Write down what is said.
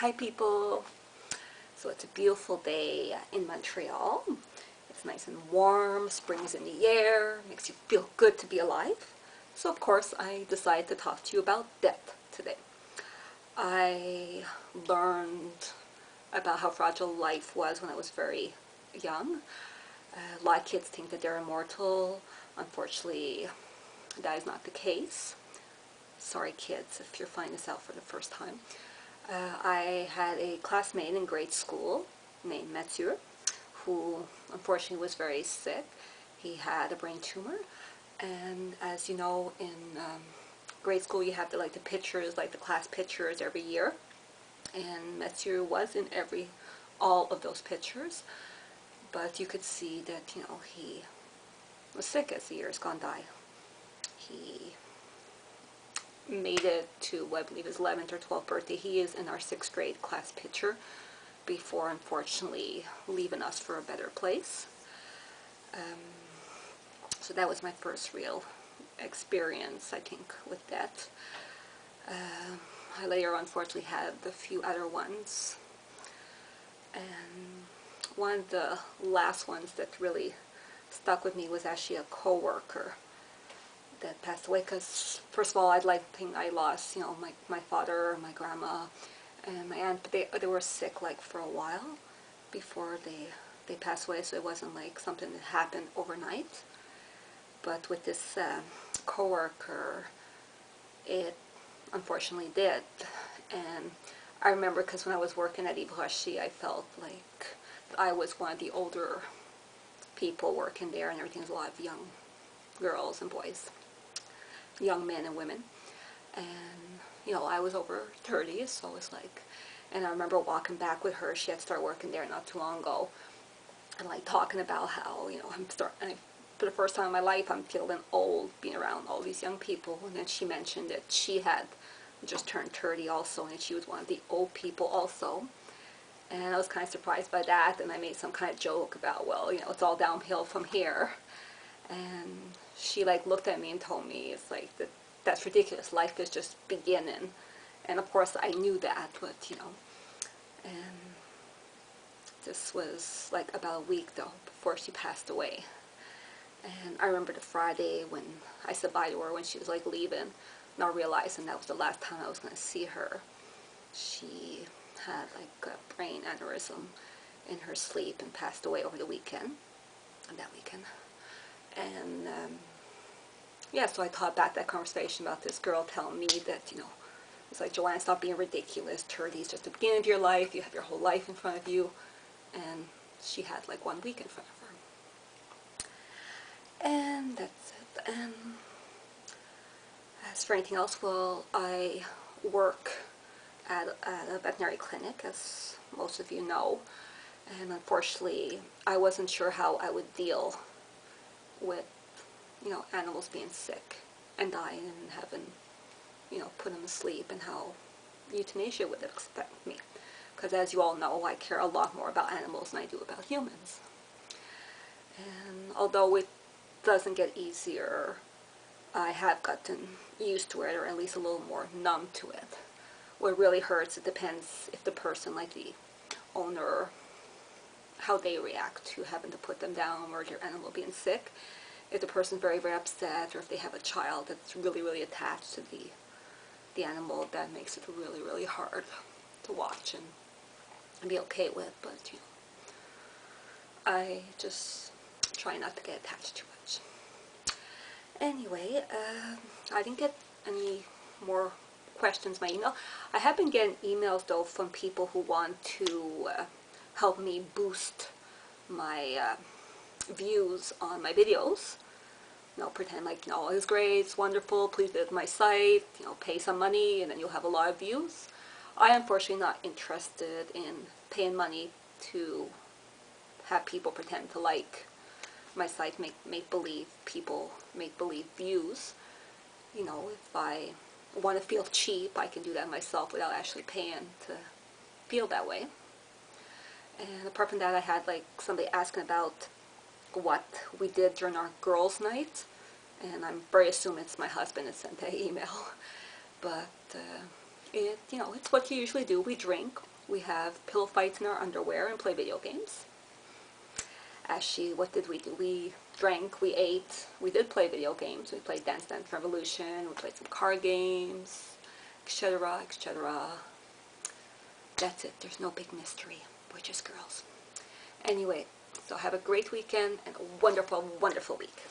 Hi people! So it's a beautiful day in Montreal. It's nice and warm, spring's in the air, makes you feel good to be alive. So of course I decided to talk to you about death today. I learned about how fragile life was when I was very young. A lot of kids think that they're immortal. Unfortunately, that is not the case. Sorry kids if you're finding this out for the first time. I had a classmate in grade school named Mathieu, who unfortunately was very sick. He had a brain tumor, and as you know, in grade school you have the pictures, like the class pictures every year, and Mathieu was in all of those pictures, but you could see that, he was sick as the years gone by. He made it to, I believe, his 11th or 12th birthday. He is in our 6th grade class picture before, unfortunately, leaving us for a better place. So that was my first real experience, I think, with that. I later, unfortunately, had a few other ones. And one of the last ones that really stuck with me was actually a co-worker that passed away, because first of all, I lost, my father, my grandma, and my aunt, but they were sick for a while before they passed away, so it wasn't like something that happened overnight. But with this coworker, it unfortunately did. And I remember, because when I was working at Yves Rocher, I felt like I was one of the older people working there, and everything was a lot of young girls and boys, young men and women. And I was over 30, so it was like, and I remember walking back with her. She had started working there not too long ago, and talking about how, for the first time in my life, I'm feeling old being around all these young people. And then she mentioned that she had just turned 30 also, and she was one of the old people also. And I was kind of surprised by that, and I made some kind of joke about, well, it's all downhill from here. And she looked at me and told me, it's like, that's ridiculous, life is just beginning. And of course I knew that, but and this was about a week though before she passed away. And I remember the Friday when I said bye to her when she was leaving, not realizing that was the last time I was going to see her. She had a brain aneurysm in her sleep and passed away over the weekend, that weekend. And yeah, so I thought back that conversation about this girl telling me that, it's like, Joanne, stop being ridiculous. 30 is just the beginning of your life. You have your whole life in front of you. And she had 1 week in front of her. And that's it. And as for anything else, well, I work at a veterinary clinic, as most of you know. And unfortunately, I wasn't sure how I would deal with animals being sick and dying and having, put them to sleep, and how euthanasia would affect me. Because as you all know, I care a lot more about animals than I do about humans. And although it doesn't get easier, I have gotten used to it, or at least a little more numb to it. What really hurts, it depends if the person, like the owner, how they react to having to put them down or their animal being sick. If the person's very, very upset, or if they have a child that's really, really attached to the animal, that makes it really, really hard to watch and be okay with. But I just try not to get attached too much. Anyway, I didn't get any more questions by email. I have been getting emails though from people who want to help me boost my views on my videos. Pretend all is great, it's wonderful, please visit my site, pay some money and then you'll have a lot of views. I am unfortunately not interested in paying money to have people pretend to like my site, make believe people, make believe views. If I want to feel cheap, I can do that myself without actually paying to feel that way. And apart from that, I had somebody asking about what we did during our girls' night, and I'm very assuming it's my husband that sent that email. But It's what you usually do. We drink, we have pillow fights in our underwear, and play video games. What did we do? We drank, we ate, we did play video games. We played Dance Dance Revolution, we played some card games, etc., etc. That's it. There's no big mystery. We're just girls. Anyway, so have a great weekend and a wonderful, wonderful week.